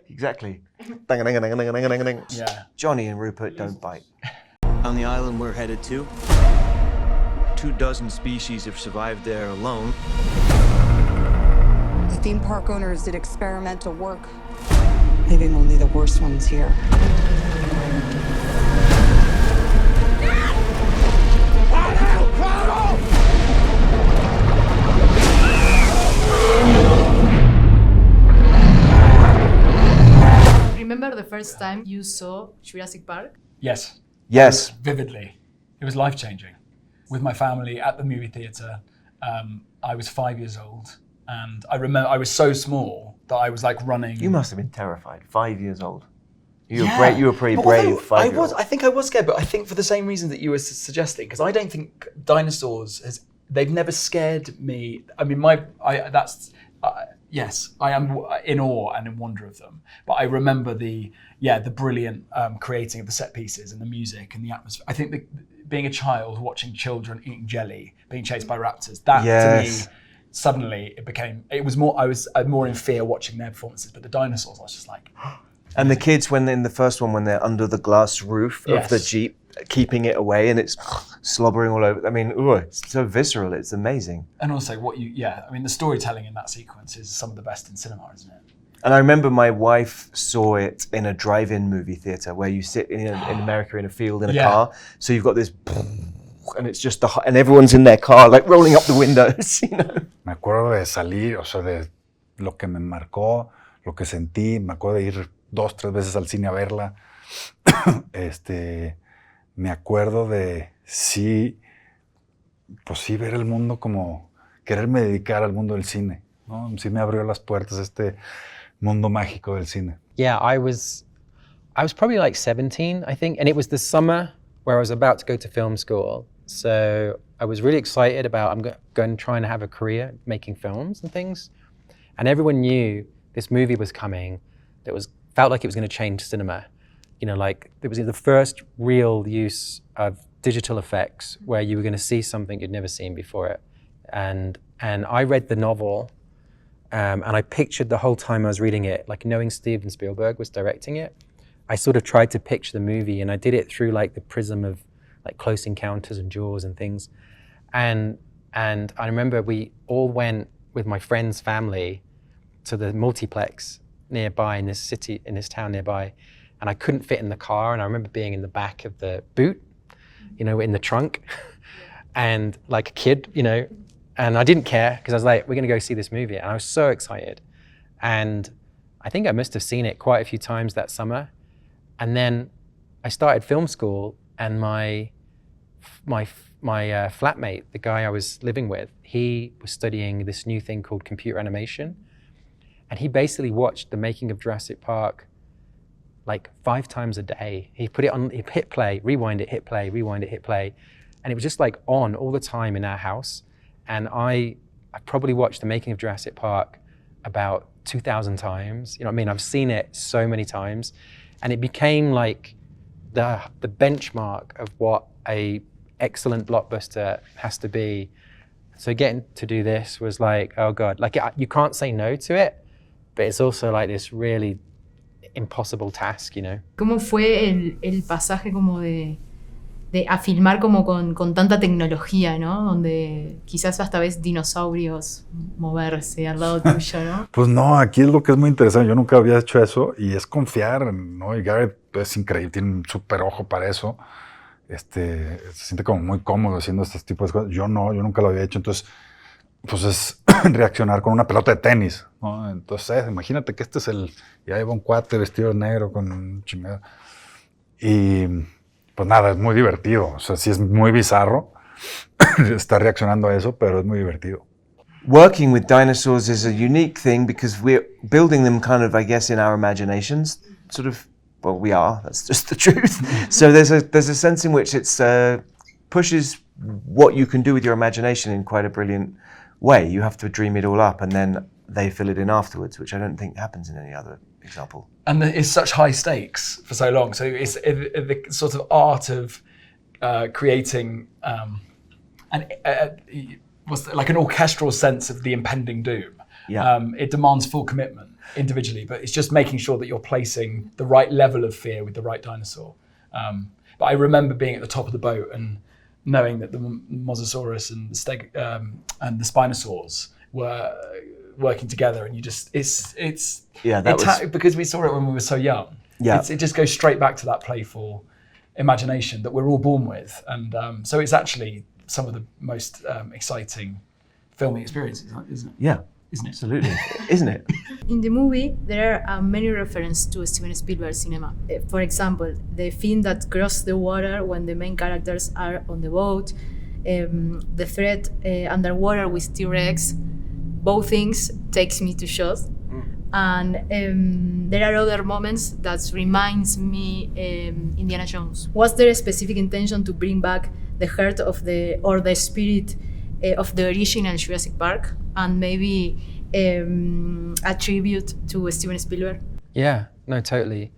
Exactly. Yeah. Johnny and Rupert don't bite. On the island we're headed to, 24 species have survived there alone. The theme park owners did experimental work, leaving only the worst ones here. Remember the first time you saw Jurassic Park? Yes. Yes. Vividly. It was life-changing. With my family at the movie theatre, I was 5 years old, and I remember I was so small that I was like running. You must have been terrified. 5 years old. You were pretty brave. I think I was scared, but I think for the same reason that you were suggesting, because I don't think dinosaurs they've never scared me. I mean, yes, I am in awe and in wonder of them. But I remember the brilliant creating of the set pieces and the music and the atmosphere. I think being a child watching children eating jelly, being chased by raptors, that to me, suddenly I was more in fear watching their performances. But the dinosaurs, I was just like. And the kids, when in the first one, when they're under the glass roof of the Jeep, keeping it away and it's slobbering all over. I mean, it's so visceral, it's amazing. And also the storytelling in that sequence is some of the best in cinema, isn't it? And I remember my wife saw it in a drive-in movie theater where you sit in America in a field in a car. So you've got this, and it's just and everyone's in their car, like rolling up the windows, you know. Me acuerdo de salir, o sea, de lo que me marcó, lo que sentí. Me acuerdo de ir 2, 3 veces al cine a verla. Me acuerdo de pues sí ver el mundo como quererme dedicar al mundo del cine, ¿no? Sí me abrió las puertas este mundo mágico del cine. Yeah, I was probably like 17, I think, and it was the summer where I was about to go to film school. So I was really excited about I'm going to try and have a career making films and things. And everyone knew this movie was coming that felt like it was going to change cinema. You know, like it was the first real use of digital effects where you were going to see something you'd never seen before it. And I read the novel, and I pictured the whole time I was reading it, like knowing Steven Spielberg was directing it, I sort of tried to picture the movie, and I did it through like the prism of like Close Encounters and Jaws and things. And I remember we all went with my friend's family to the multiplex nearby in this town nearby. And I couldn't fit in the car, and I remember being in the back of the boot, you know, in the trunk, and like a kid, you know, and I didn't care because I was like, we're gonna go see this movie, and I was so excited. And I think I must have seen it quite a few times that summer. And then I started film school, and my flatmate, the guy I was living with, he was studying this new thing called computer animation, and he basically watched the making of Jurassic Park like 5 times a day. He put it on, he hit play, rewind it, hit play, rewind it, hit play. And it was just like on all the time in our house. And I probably watched the making of Jurassic Park about 2,000 times. You know what I mean? I've seen it so many times. And it became like the benchmark of what a excellent blockbuster has to be. So getting to do this was like, oh God, like you can't say no to it, but it's also like this really impossible task, you know. ¿Cómo fue el pasaje como de a filmar como con tanta tecnología, ¿no? Donde quizás hasta ves dinosaurios moverse al lado tuyo, ¿no? Pues no, aquí es lo que es muy interesante. Yo nunca había hecho eso y es confiar, ¿no? Y Gareth es increíble, tiene un súper ojo para eso. Se siente como muy cómodo haciendo este tipo de cosas. Yo nunca lo había hecho. Entonces, pues es reaccionar con una pelota de tenis, ¿no? Entonces, imagínate que ya lleva un cuate vestido de negro con chingada. Y pues nada, es muy divertido. O sea, sí es muy bizarro estar reaccionando a eso, pero es muy divertido. Working with dinosaurs is a unique thing because we're building them kind of, I guess, in our imaginations, sort of. Well, we are. That's just the truth. So there's a sense in which it's pushes what you can do with your imagination in quite a brilliant way. You have to dream it all up, and then they fill it in afterwards, which I don't think happens in any other example. And it's such high stakes for so long. So it's the sort of art of creating like an orchestral sense of the impending doom. Yeah. It demands full commitment individually, but it's just making sure that you're placing the right level of fear with the right dinosaur. But I remember being at the top of the boat and knowing that the Mosasaurus and the Spinosaurs were working together, and because we saw it when we were so young. Yeah. It just goes straight back to that playful imagination that we're all born with, and so it's actually some of the most exciting filming experiences, isn't it? Yeah. Isn't it? Absolutely. Isn't it? In the movie, there are many references to Steven Spielberg cinema. For example, the film that crosses the water when the main characters are on the boat, the threat underwater with T-Rex, both things takes me to shots. And there are other moments that reminds me Indiana Jones. Was there a specific intention to bring back the heart of the spirit of the original Jurassic Park, and maybe a tribute to Steven Spielberg? Yeah, no, totally.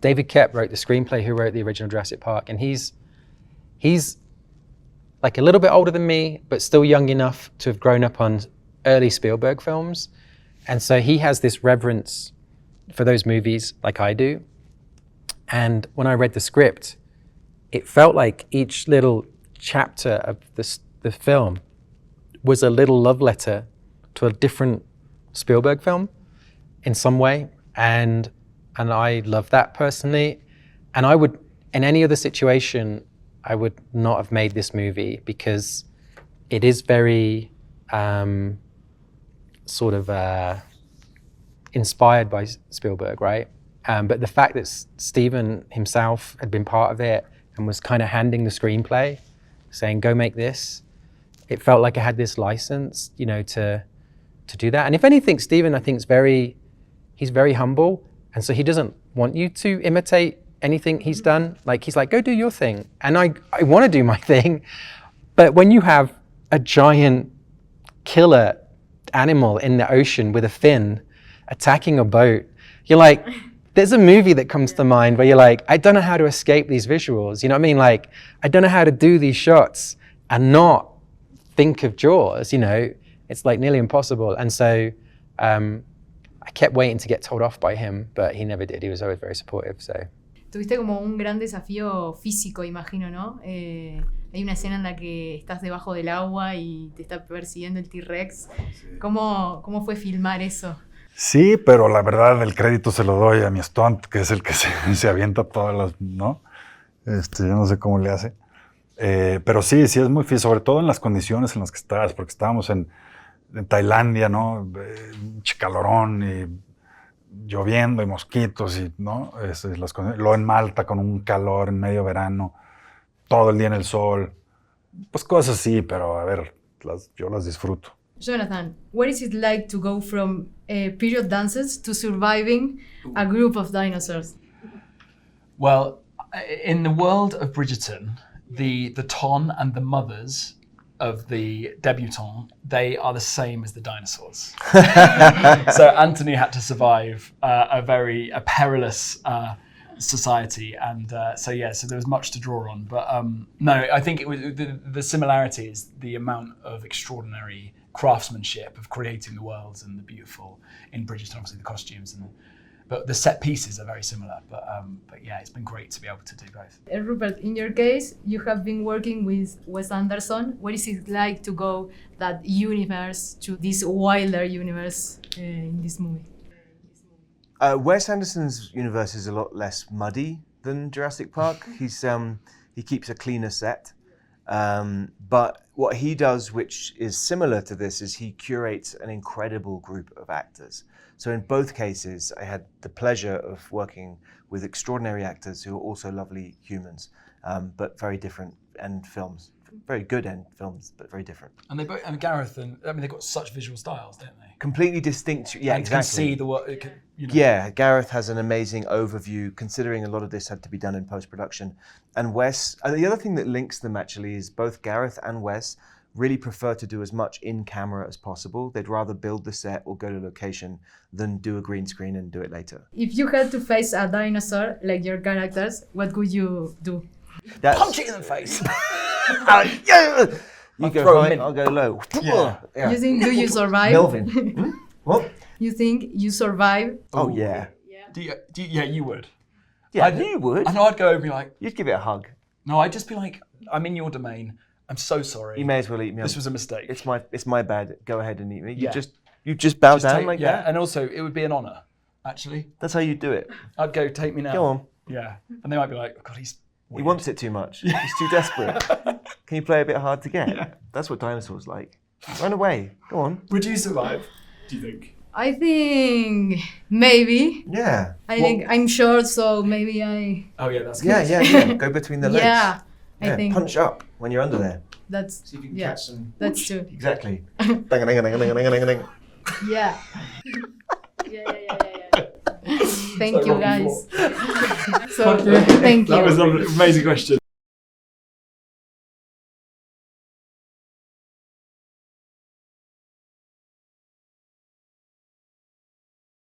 David Koepp wrote the screenplay, who wrote the original Jurassic Park, and he's like a little bit older than me, but still young enough to have grown up on early Spielberg films. And so he has this reverence for those movies like I do. And when I read the script, it felt like each little chapter of the film was a little love letter to a different Spielberg film in some way. And I love that personally. And I would, in any other situation, I would not have made this movie, because it is very sort of inspired by Spielberg, right? But the fact that Steven himself had been part of it and was kind of handing the screenplay, saying, go make this, it felt like I had this license, you know, to do that. And if anything, Steven, I think, he's very humble. And so he doesn't want you to imitate anything he's done. Like, he's like, go do your thing. And I want to do my thing. But when you have a giant killer animal in the ocean with a fin attacking a boat, you're like, there's a movie that comes to mind where you're like, I don't know how to escape these visuals. You know what I mean? Like, I don't know how to do these shots and not think of Jaws, you know? It's like nearly impossible. And so I kept waiting to get told off by him, but he never did. He was always very supportive, so. Tuviste como un gran desafío físico, imagino, ¿no? Hay una escena en la que estás debajo del agua y te está persiguiendo el T-Rex. Sí. ¿Cómo fue filmar eso? Sí, pero la verdad el crédito se lo doy a mi stunt, que es el que se avienta todas las, ¿no? Yo no sé cómo le hace. Pero sí es muy difícil, sobre todo en las condiciones en las que estás, porque estábamos en Tailandia, ¿no? Calorón y lloviendo y mosquitos, y, ¿no? Luego en Malta con un calor en medio verano, todo el día en el sol. Pues cosas así, pero a ver, yo las disfruto. Jonathan, what is it like to go from period dances to surviving a group of dinosaurs? Well, in the world of Bridgerton, the ton and the mothers of the debutante, they are the same as the dinosaurs. So Anthony had to survive a perilous society, and so there was much to draw on. But no, I think it was the similarity is the amount of extraordinary craftsmanship of creating the worlds and the beautiful in Bridgerton, obviously the costumes, but the set pieces are very similar. But yeah, it's been great to be able to do both. Rupert, in your case, you have been working with Wes Anderson. What is it like to go that universe to this wilder universe in this movie? Wes Anderson's universe is a lot less muddy than Jurassic Park. He keeps a cleaner set. But what he does, which is similar to this, is he curates an incredible group of actors. So in both cases, I had the pleasure of working with extraordinary actors who are also lovely humans, but very different end films. Very good end films, but very different. And Gareth they've got such visual styles, don't they? Completely distinct. Yeah, and exactly. Can see the work. You know. Yeah, Gareth has an amazing overview, considering a lot of this had to be done in post-production. And Wes, the other thing that links them actually is both Gareth and Wes really prefer to do as much in camera as possible. They'd rather build the set or go to location than do a green screen and do it later. If you had to face a dinosaur like your characters, what would you do? Punch it in the face. You I'll go throw high, him in. I'll go low. Yeah. You think do you survive? Melvin. Hmm? What? You think you survive? Oh, yeah. Yeah, you would. Yeah, you would. I know I'd go over and be like, You'd give it a hug. no, I'd just be like, I'm in your domain. I'm so sorry. You may as well eat me. This was a mistake. It's my bad. Go ahead and eat me. Yeah. You just bow Just down take- like yeah, that. and also it would be an honour, actually. That's how you do it. I'd go, take me now. Go on. Yeah. And they might be like, oh, God, he's weird. He wants it too much. He's too desperate. Can you play a bit hard to get? Yeah. That's what dinosaurs like. Run away. Go on. Would you survive, do you think? I think maybe. Yeah. I'm short, so maybe I. Oh, yeah, that's good. Yeah. Go between the legs. Yeah, I think Punch up when you're under there. that's. See if you can Yeah, catch some. that's true. Exactly. Ding-a-ding-a-ding-a-ding-a-ding-a-ding. Yeah. Yeah. Thank you, guys. So, thank you. That was an amazing question.